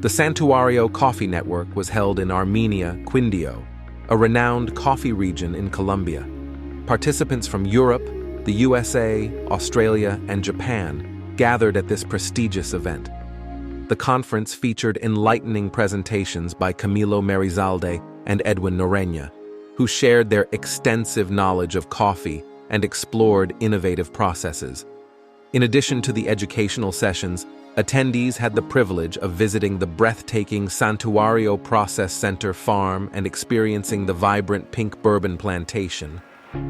The Santuario Coffee Network was held in Armenia, Quindio, a renowned coffee region in Colombia. Participants from Europe, the USA, Australia, and Japan gathered at this prestigious event. The conference featured enlightening presentations by Camilo Merizalde and Edwin Noreña, who shared their extensive knowledge of coffee and explored innovative processes. In addition to the educational sessions, attendees had the privilege of visiting the breathtaking Santuario Process Center farm and experiencing the vibrant Pink Bourbon plantation.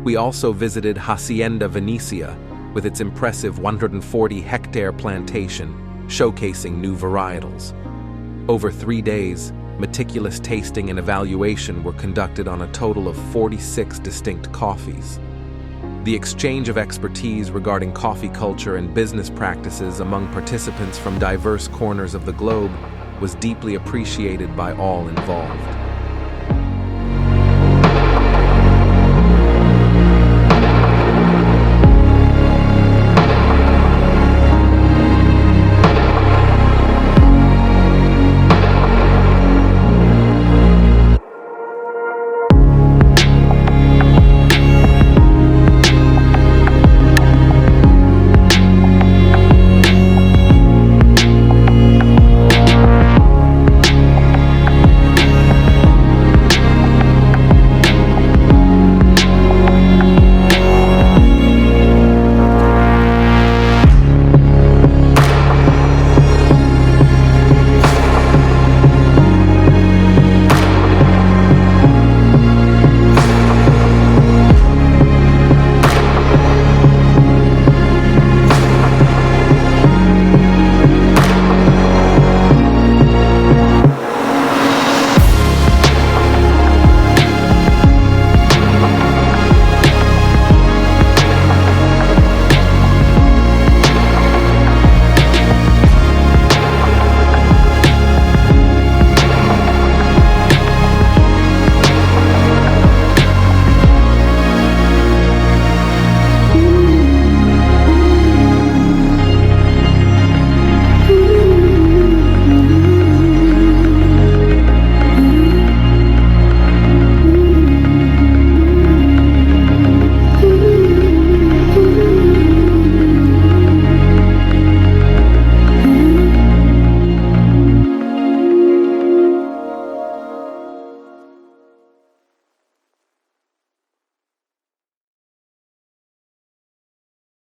We also visited Hacienda Venecia with its impressive 140-hectare plantation, showcasing new varietals. Over 3 days, meticulous tasting and evaluation were conducted on a total of 46 distinct coffees. The exchange of expertise regarding coffee culture and business practices among participants from diverse corners of the globe was deeply appreciated by all involved.